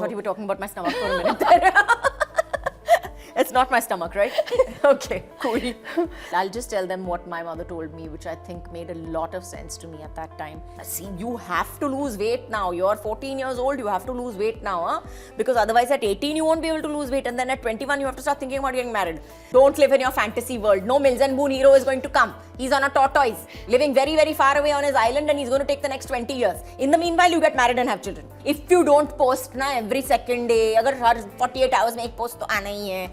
thought you were talking about my stomach for a minute there. It's not my stomach, right? Okay, cool. I'll just tell them what my mother told me, which I think made a lot of sense to me at that time. See, you have to lose weight now. You're 14 years old, you have to lose weight now, huh? Because otherwise at 18 you won't be able to lose weight, and then at 21 you have to start thinking about getting married. Don't live in your fantasy world. No Mills and Boon hero is going to come. He's on a tortoise, living very, very far away on his island, and he's going to take the next 20 years. In the meanwhile, you get married and have children. If you don't post na every second day, agar har 48 hours mein ek post to aana hi hai.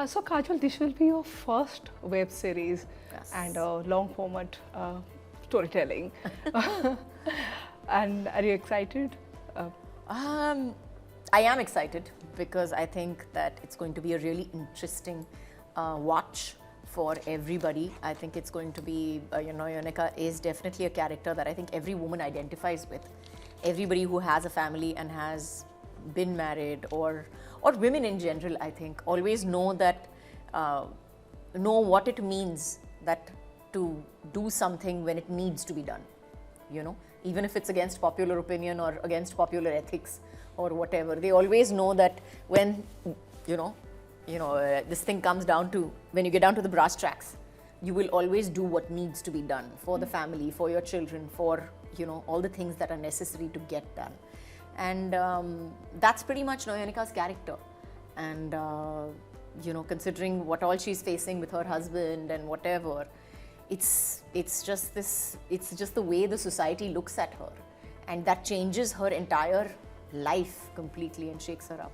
So Kajol, this will be your first web series. Yes. And long format storytelling. And are you excited? I am excited because I think that it's going to be a really interesting watch for everybody. I think it's going to be, Noyonika is definitely a character that I think every woman identifies with. Everybody who has a family and has been married, or women in general, I think, always know that, know what it means that to do something when it needs to be done, even if it's against popular opinion or against popular ethics or whatever. They always know that when, this thing comes down to, when you get down to the brass tacks, you will always do what needs to be done for the family, for your children, for, all the things that are necessary to get done. And that's pretty much Noyonika's character. And, considering what all she's facing with her husband and whatever, it's just the way the society looks at her. And that changes her entire life completely and shakes her up.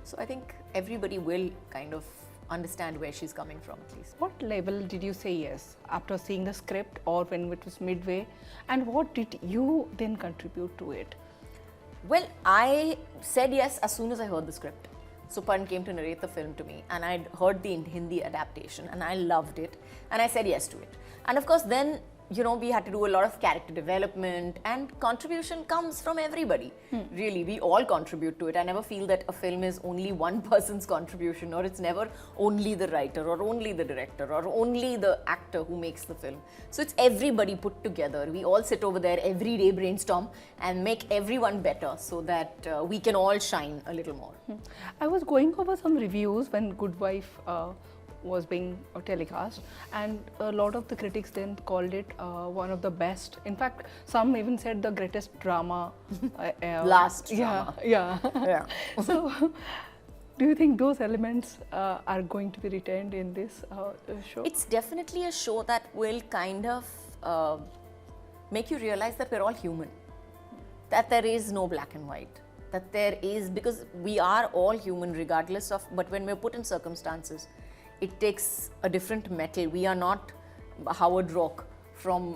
So I think everybody will kind of understand where she's coming from, at least. What level did you say yes after seeing the script, or when it was midway? And what did you then contribute to it? Well, I said yes as soon as I heard the script. Suparn came to narrate the film to me, and I'd heard the Hindi adaptation and I loved it, and I said yes to it. And of course then, we had to do a lot of character development, and contribution comes from everybody. Really, we all contribute to it. I never feel that a film is only one person's contribution, or it's never only the writer or only the director or only the actor who makes the film. So it's everybody put together. We all sit over there every day, brainstorm and make everyone better so that we can all shine a little more. I was going over some reviews when Good Wife was being telecast, and a lot of the critics then called it one of the best. In fact, some even said the greatest drama. Last drama. Yeah. So, do you think those elements are going to be retained in this show? It's definitely a show that will kind of make you realize that we're all human. That there is no black and white. That there is, because we are all human regardless of, but when we're put in circumstances, it takes a different metal. We are not Howard Rock from,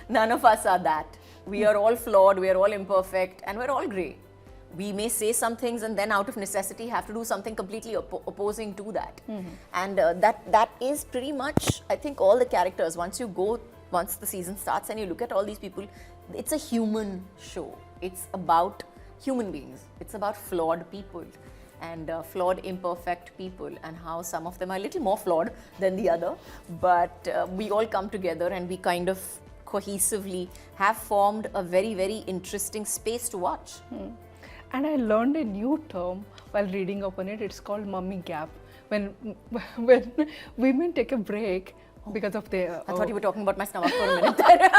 none of us are that. We are all flawed, we are all imperfect, and we're all grey. We may say some things and then out of necessity have to do something completely opposing to that. And that is pretty much, I think, all the characters. Once the season starts and you look at all these people, it's a human show. It's about human beings. It's about flawed people. And flawed, imperfect people, and how some of them are a little more flawed than the other. But we all come together and we kind of cohesively have formed a very, very interesting space to watch. And I learned a new term while reading up on it. It's called mummy gap. When women take a break because of their... I thought you were talking about my stomach for a minute there.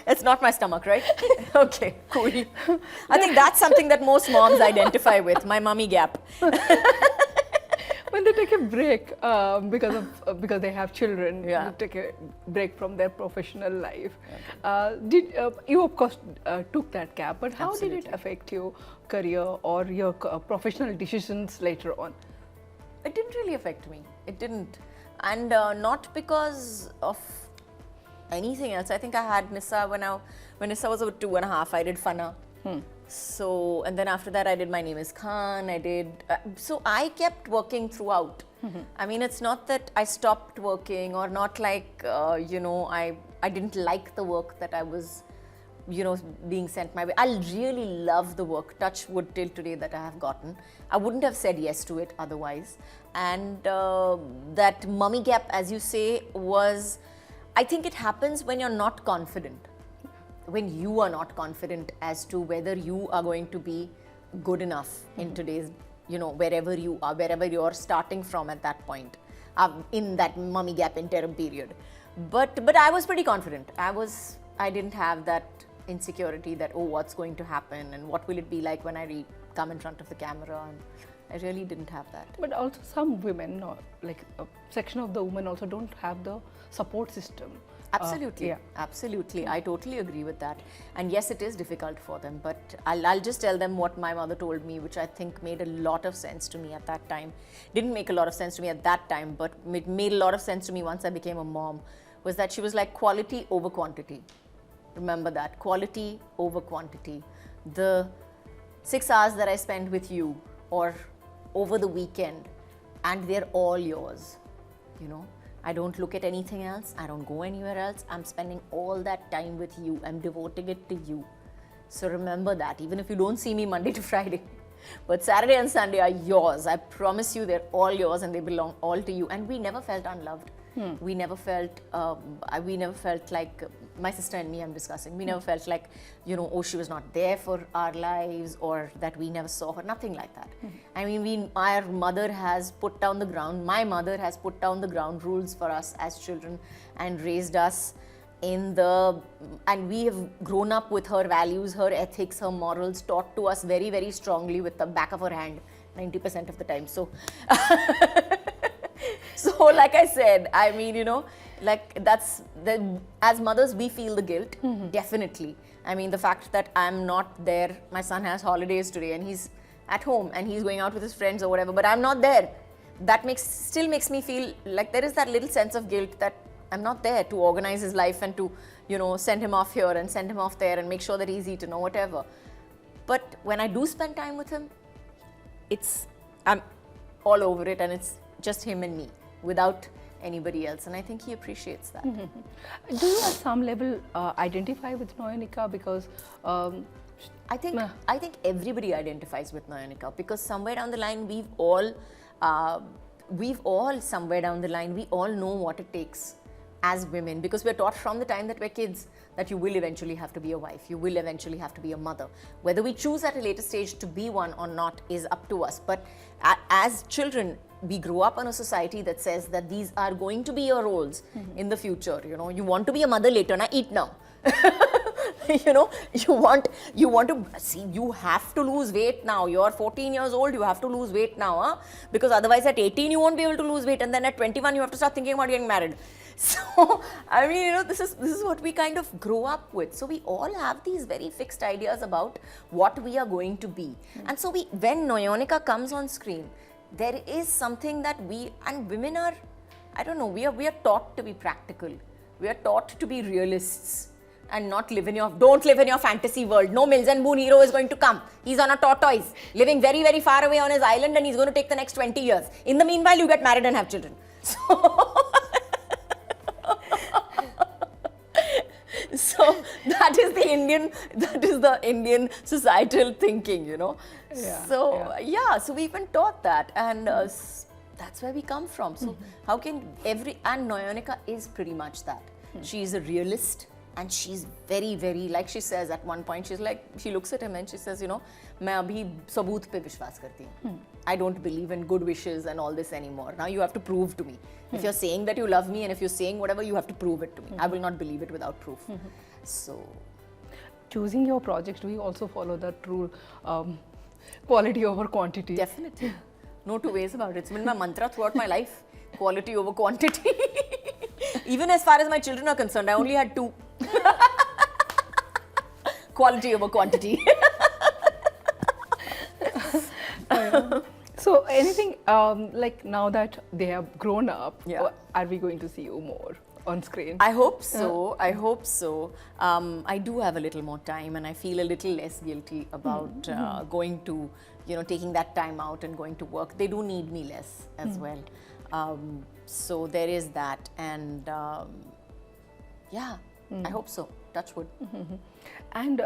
It's not my stomach, right? Okay, cool. I think that's something that most moms identify with, my mummy gap. When they take a break because they have children, they take a break from their professional life. You of course took that gap, but how did it affect your career or your professional decisions later on? It didn't really affect me. It didn't, and not because of anything else. I think I had Nissa when Nissa was about 2.5. I did Fana. So, and then after that I did My Name is Khan. I did, so I kept working throughout. I mean, it's not that I stopped working or not like, I didn't like the work that I was, being sent my way. I really love the work, touch wood till today, that I have gotten. I wouldn't have said yes to it otherwise. And that mummy gap, as you say, was I think it happens when you're not confident. When you are not confident as to whether you are going to be good enough in today's, wherever you are, wherever you're starting from at that point, in that mummy gap interim period. But I was pretty confident. I didn't have that insecurity that, oh, what's going to happen and what will it be like when I come in front of the camera, and I really didn't have that. But also some women, like a section of the women also don't have the support system. Absolutely, absolutely. I totally agree with that. And yes, it is difficult for them, but I'll just tell them what my mother told me, which I think made a lot of sense to me at that time. Didn't make a lot of sense to me at that time, but it made a lot of sense to me once I became a mom, was that she was like, quality over quantity. Remember that, quality over quantity. The 6 hours that I spend with you or over the weekend, and they're all yours, I don't look at anything else. I don't go anywhere else. I'm spending all that time with you. I'm devoting it to you. So remember that, even if you don't see me Monday to Friday, but Saturday and Sunday are yours. I promise you, they're all yours and they belong all to you. And we never felt unloved. We never felt like, my sister and me, I'm discussing, we never felt like, oh, she was not there for our lives, or that we never saw her, nothing like that. I mean, my mother has put down the ground rules for us as children and raised us and we have grown up with her values, her ethics, her morals taught to us very, very strongly with the back of her hand 90% of the time. So so like I said, I mean, like as mothers, we feel the guilt, definitely. I mean, the fact that I'm not there, my son has holidays today and he's at home and he's going out with his friends or whatever, but I'm not there. That still makes me feel like there is that little sense of guilt that I'm not there to organize his life and to, send him off here and send him off there and make sure that he's eaten or whatever. But when I do spend time with him, I'm all over it and it's just him and me without anybody else, and I think he appreciates that. Do you at some level identify with Noyonika? Because I think everybody identifies with Nayonika, because somewhere down the line we all know what it takes as women, because we're taught from the time that we're kids that you will eventually have to be a wife, you will eventually have to be a mother. Whether we choose at a later stage to be one or not is up to us, but as children we grow up in a society that says that these are going to be your roles in the future. You want to be a mother later, now eat now. You want to see, you have to lose weight now. You're 14 years old, you have to lose weight now, because otherwise at 18 you won't be able to lose weight, and then at 21 you have to start thinking about getting married. So I mean, this is what we kind of grow up with. So we all have these very fixed ideas about what we are going to be. And so when Noyonika comes on screen, there is something that women are, I don't know, we are taught to be practical. We are taught to be realists and not don't live in your fantasy world. No Mills and Boon hero is going to come. He's on a tortoise, living very, very far away on his island, and he's going to take the next 20 years. In the meanwhile, you get married and have children. So that is the Indian societal thinking, So we've been taught that, and that's where we come from. So how can and Noyonika is pretty much that. She's a realist, and she's very, very, like she says at one point, she looks at him and she says, मैं अभी सबूत पे विश्वास करती हूँ. I don't believe in good wishes and all this anymore. Now you have to prove to me. If you're saying that you love me and if you're saying whatever, you have to prove it to me. I will not believe it without proof. So, choosing your projects, do you also follow that rule, quality over quantity? Definitely. No two ways about it. It's been my mantra throughout my life. Quality over quantity. Even as far as my children are concerned, I only had 2. Quality over quantity. So anything like now that they have grown up, are we going to see you more on screen? I hope so. I hope so. I do have a little more time, and I feel a little less guilty about going to, taking that time out and going to work. They do need me less as well. So there is that, and I hope so. Touch wood. And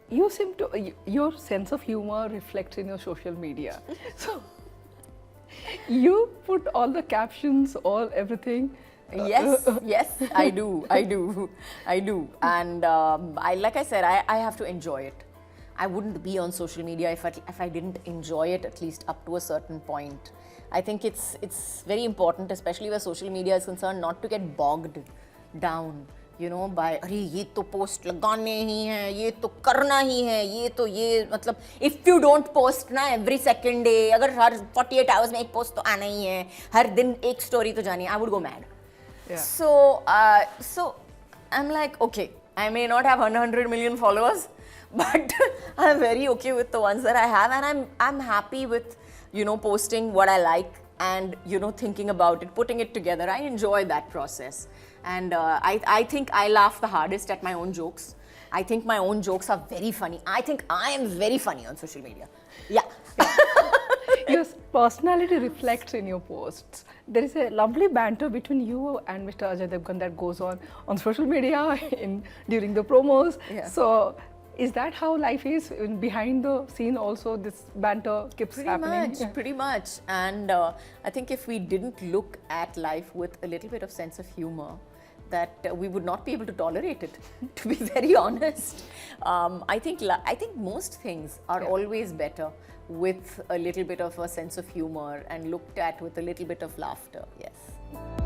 you seem to, your sense of humor reflects in your social media. So you put all the captions, everything Yes, yes, I do. And like I said, I have to enjoy it. I wouldn't be on social media if I didn't enjoy it, at least up to a certain point. I think it's very important, especially where social media is concerned, not to get bogged down, you know, by अरे ये तो post लगाने ही हैं, ये तो करना ही है, ये मतलब if you don't post ना every second day, अगर हर 48 hours में एक post तो आना ही है, हर दिन एक story तो जानी है, I would go mad. Yeah. So I'm like, okay, I may not have 100 million followers, but I'm very okay with the ones that I have, and I'm happy with, you know, posting what I like and, you know, thinking about it, putting it together. I enjoy that process, and I think I laugh the hardest at my own jokes. I think my own jokes are very funny. I think I am very funny on social media. Yeah. Your personality reflects in your posts. There is a lovely banter between you and Mr. Ajay Devgn that goes on social media during the promos. Yeah. So, is that how life is? Behind the scene also this banter keeps happening? Pretty much. And I think if we didn't look at life with a little bit of sense of humor, that we would not be able to tolerate it, to be very honest. I think most things are always better with a little bit of a sense of humor and looked at with a little bit of laughter, yes.